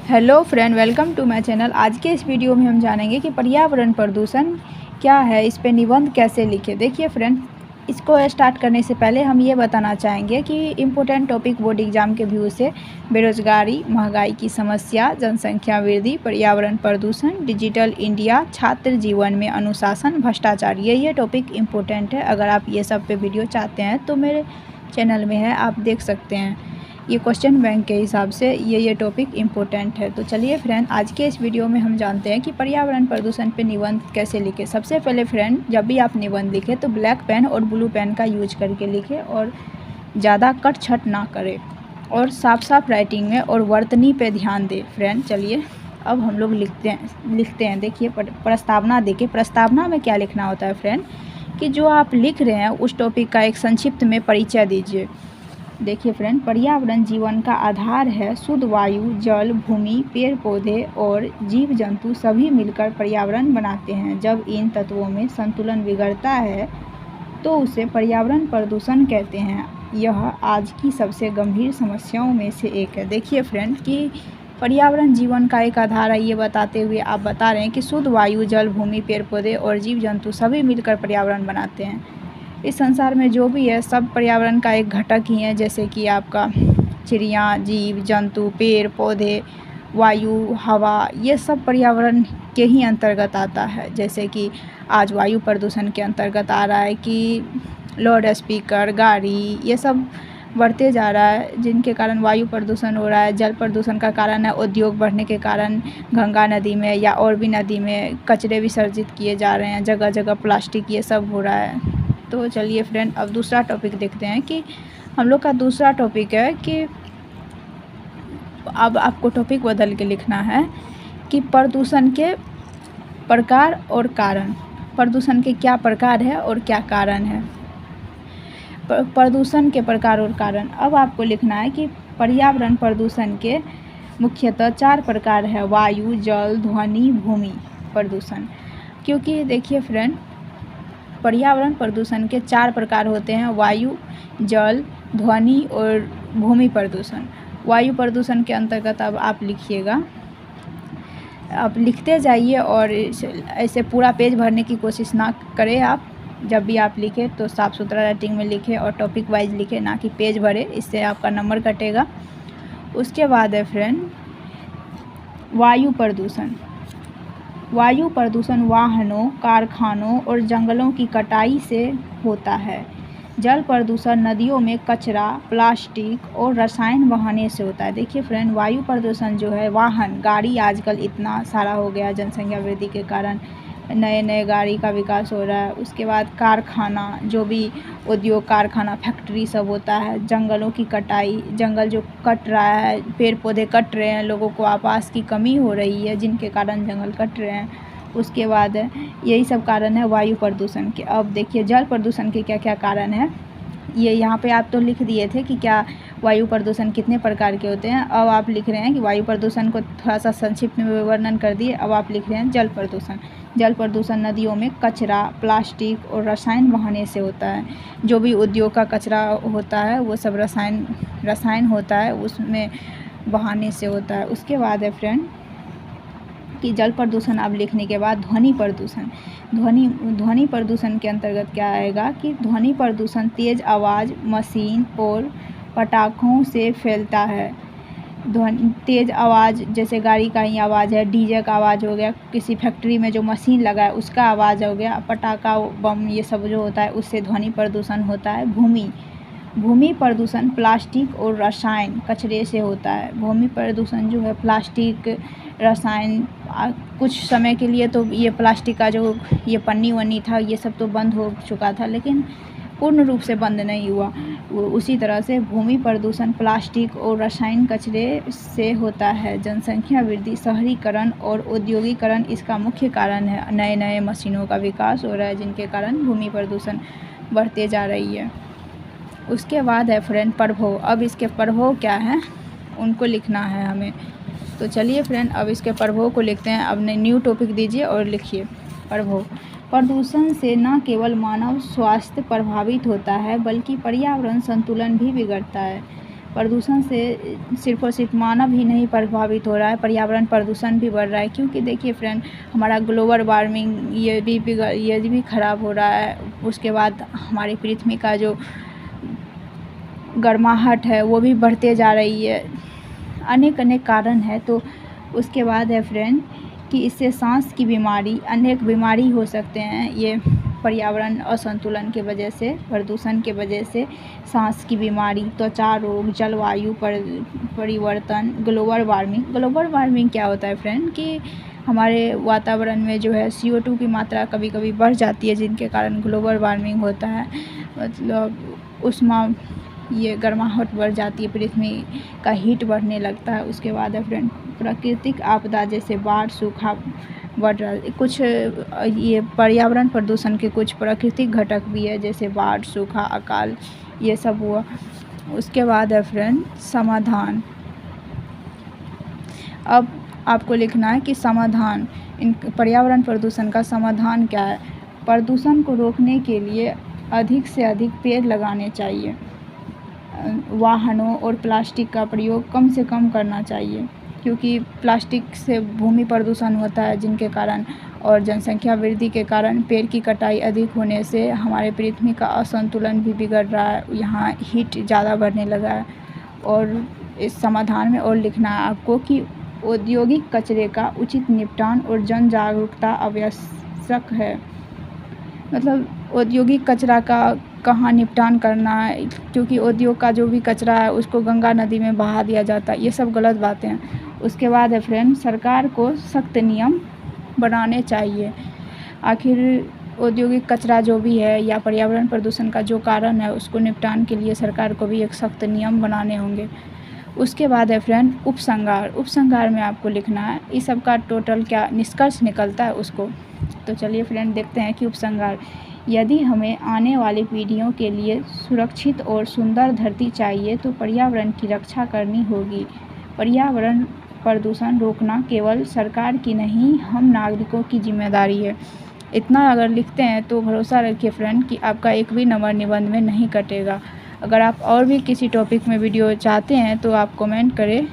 Hello friend, welcome to my channel. आज के इस वीडियो में हम जानेंगे कि पर्यावरण प्रदूषण क्या है, इस पे निबंध कैसे लिखें। देखिए फ्रेंड, इसको स्टार्ट करने से पहले हम ये बताना चाहेंगे कि इम्पोर्टेंट टॉपिक बोर्ड एग्जाम के व्यू से बेरोजगारी, महंगाई की समस्या, जनसंख्या वृद्धि, पर्यावरण प्रदूषण, डिजिटल इंडिया, छात्र जीवन में अनुशासन, भ्रष्टाचार, ये टॉपिक इम्पोर्टेंट है। अगर आप ये सब पे वीडियो चाहते हैं तो मेरे चैनल में है, आप देख सकते हैं। ये क्वेश्चन बैंक के हिसाब से ये टॉपिक इम्पोर्टेंट है। तो चलिए फ्रेंड, आज के इस वीडियो में हम जानते हैं कि पर्यावरण प्रदूषण पे निबंध कैसे लिखें। सबसे पहले फ्रेंड, जब भी आप निबंध लिखें तो ब्लैक पेन और ब्लू पेन का यूज करके लिखें और ज़्यादा कट छट ना करें और साफ राइटिंग में और वर्तनी पे ध्यान दें। फ्रेंड चलिए अब हम लोग लिखते हैं। देखिए प्रस्तावना देखिए, प्रस्तावना में क्या लिखना होता है फ्रेंड, कि जो आप लिख रहे हैं उस टॉपिक का एक संक्षिप्त में परिचय दीजिए। देखिए फ्रेंड, पर्यावरण जीवन का आधार है। शुद्ध वायु, जल, भूमि, पेड़ पौधे और जीव जंतु सभी मिलकर पर्यावरण बनाते हैं। जब इन तत्वों में संतुलन बिगड़ता है तो उसे पर्यावरण प्रदूषण कहते हैं। यह आज की सबसे गंभीर समस्याओं में से एक है। देखिए फ्रेंड कि पर्यावरण जीवन का एक आधार है, ये बताते हुए आप बता रहे हैं कि शुद्ध वायु, जल, भूमि, पेड़ पौधे और जीव जंतु सभी मिलकर पर्यावरण बनाते हैं। इस संसार में जो भी है सब पर्यावरण का एक घटक ही है, जैसे कि आपका चिड़िया, जीव जंतु, पेड़ पौधे, वायु, हवा, ये सब पर्यावरण के ही अंतर्गत आता है। जैसे कि आज वायु प्रदूषण के अंतर्गत आ रहा है कि लाउड स्पीकर, गाड़ी, ये सब बढ़ते जा रहा है, जिनके कारण वायु प्रदूषण हो रहा है। जल प्रदूषण का कारण है उद्योग बढ़ने के कारण गंगा नदी में या और भी नदी में कचरे विसर्जित किए जा रहे हैं, जगह जगह प्लास्टिक, ये सब हो रहा है। तो चलिए फ्रेंड, अब दूसरा टॉपिक देखते हैं कि हम लोग का दूसरा टॉपिक है कि अब आपको टॉपिक बदल के लिखना है कि प्रदूषण के प्रकार और कारण। प्रदूषण के क्या प्रकार है और क्या कारण है। प्रदूषण के प्रकार और कारण। अब आपको लिखना है कि पर्यावरण प्रदूषण के मुख्यतः 4 प्रकार है: वायु, जल, ध्वनि, भूमि प्रदूषण। क्योंकि देखिए फ्रेंड, पर्यावरण प्रदूषण के 4 प्रकार होते हैं: वायु, जल, ध्वनि और भूमि प्रदूषण। वायु प्रदूषण के अंतर्गत अब आप लिखिएगा, आप लिखते जाइए और ऐसे पूरा पेज भरने की कोशिश ना करें। आप जब भी आप लिखें तो साफ़ सुथरा राइटिंग में लिखें और टॉपिक वाइज लिखें, ना कि पेज भरे, इससे आपका नंबर कटेगा। उसके बाद है फ्रेंड वायु प्रदूषण। वायु प्रदूषण वाहनों, कारखानों और जंगलों की कटाई से होता है। जल प्रदूषण नदियों में कचरा, प्लास्टिक और रसायन बहाने से होता है। देखिए फ्रेंड, वायु प्रदूषण जो है, वाहन, गाड़ी आजकल इतना सारा हो गया, जनसंख्या वृद्धि के कारण नए गाड़ी का विकास हो रहा है। उसके बाद कारखाना, जो भी उद्योग, कारखाना, फैक्ट्री सब होता है। जंगलों की कटाई, जंगल जो कट रहा है, पेड़ पौधे कट रहे हैं, लोगों को आवास की कमी हो रही है जिनके कारण जंगल कट रहे हैं। उसके बाद यही सब कारण है वायु प्रदूषण के। अब देखिए जल प्रदूषण के क्या क्या कारण है। ये यहाँ पे आप तो लिख दिए थे कि क्या वायु प्रदूषण कितने प्रकार के होते हैं। अब आप लिख रहे हैं कि वायु प्रदूषण को थोड़ा सा संक्षिप्त में वर्णन कर दिए। अब आप लिख रहे हैं जल प्रदूषण। जल प्रदूषण नदियों में कचरा, प्लास्टिक और रसायन बहाने से होता है। जो भी उद्योग का कचरा होता है वो सब रसायन होता है, उसमें बहाने से होता है। उसके बाद है फ्रेंड कि जल प्रदूषण आप लिखने के बाद ध्वनि प्रदूषण। ध्वनि प्रदूषण के अंतर्गत क्या आएगा कि ध्वनि प्रदूषण तेज़ आवाज़, मशीन और पटाखों से फैलता है। तेज़ आवाज़ जैसे गाड़ी का ही आवाज़ है, डीजे का आवाज़ हो गया, किसी फैक्ट्री में जो मशीन लगा है उसका आवाज़ हो गया, पटाखा, बम, ये सब जो होता है उससे ध्वनि प्रदूषण होता है। भूमि प्रदूषण प्लास्टिक और रसायन कचरे से होता है। भूमि प्रदूषण जो है प्लास्टिक, रसायन, कुछ समय के लिए तो ये प्लास्टिक का जो ये पन्नी वन्नी था ये सब तो बंद हो चुका था, लेकिन पूर्ण रूप से बंद नहीं हुआ। उसी तरह से भूमि प्रदूषण प्लास्टिक और रसायन कचरे से होता है। जनसंख्या वृद्धि, शहरीकरण और औद्योगिकरण इसका मुख्य कारण है। नए मशीनों का विकास हो रहा है जिनके कारण भूमि प्रदूषण बढ़ते जा रही है। उसके बाद है फ्रेंड प्रभाव। अब इसके प्रभाव क्या हैं उनको लिखना है हमें। तो चलिए फ्रेंड, अब इसके प्रभाव को लिखते हैं। अब न्यू टॉपिक दीजिए और लिखिए प्रभाव। प्रदूषण से न केवल मानव स्वास्थ्य प्रभावित होता है बल्कि पर्यावरण संतुलन भी बिगड़ता है। प्रदूषण से सिर्फ़ और सिर्फ मानव ही नहीं प्रभावित हो रहा है, पर्यावरण प्रदूषण भी बढ़ रहा है। क्योंकि देखिए फ्रेंड, हमारा ग्लोबल वार्मिंग ये भी ख़राब हो रहा है। उसके बाद हमारी पृथ्वी का जो गर्माहट है वो भी बढ़ते जा रही है। अनेक कारण है। तो उसके बाद है फ्रेंड कि इससे सांस की बीमारी, अनेक बीमारी हो सकते हैं। ये पर्यावरण असंतुलन के वजह से, प्रदूषण के वजह से सांस की बीमारी, त्वचा रोग, जलवायु परिवर्तन, ग्लोबल वार्मिंग क्या होता है फ्रेंड कि हमारे वातावरण में जो है CO2 की मात्रा कभी कभी बढ़ जाती है, जिनके कारण ग्लोबल वार्मिंग होता है। मतलब ये गर्माहट बढ़ जाती है, पृथ्वी का हीट बढ़ने लगता है। उसके बाद है फ्रेंड प्राकृतिक आपदा जैसे बाढ़, सूखा बढ़ रहा है। कुछ ये पर्यावरण प्रदूषण के कुछ प्राकृतिक घटक भी है, जैसे बाढ़, सूखा, अकाल, ये सब हुआ। उसके बाद है फ्रेंड समाधान। अब आपको लिखना है कि समाधान, इन पर्यावरण प्रदूषण का समाधान क्या है। प्रदूषण को रोकने के लिए अधिक से अधिक पेड़ लगाने चाहिए। वाहनों और प्लास्टिक का प्रयोग कम से कम करना चाहिए, क्योंकि प्लास्टिक से भूमि प्रदूषण होता है, जिनके कारण और जनसंख्या वृद्धि के कारण पेड़ की कटाई अधिक होने से हमारे पृथ्वी का असंतुलन भी बिगड़ रहा है। यहाँ हीट ज़्यादा बढ़ने लगा है। और इस समाधान में और लिखना है आपको कि औद्योगिक कचरे का उचित निपटान और जन जागरूकता आवश्यक है। मतलब औद्योगिक कचरा का कहाँ निपटान करना है, क्योंकि उद्योग का जो भी कचरा है उसको गंगा नदी में बहा दिया जाता है। ये सब गलत बातें हैं। उसके बाद है फ्रेंड सरकार को सख्त नियम बनाने चाहिए। आखिर औद्योगिक कचरा जो भी है या पर्यावरण प्रदूषण का जो कारण है, उसको निपटान के लिए सरकार को भी एक सख्त नियम बनाने होंगे। उसके बाद है फ्रेंड उपसंहार में आपको लिखना है इस सब का टोटल क्या निष्कर्ष निकलता है उसको। तो चलिए फ्रेंड देखते हैं कि उपसंहार, यदि हमें आने वाली पीढ़ियों के लिए सुरक्षित और सुंदर धरती चाहिए तो पर्यावरण की रक्षा करनी होगी। पर्यावरण प्रदूषण रोकना केवल सरकार की नहीं, हम नागरिकों की जिम्मेदारी है। इतना अगर लिखते हैं तो भरोसा रखिए फ्रेंड कि आपका एक भी नंबर निबंध में नहीं कटेगा। अगर आप और भी किसी टॉपिक में वीडियो चाहते हैं तो आप कमेंट करें।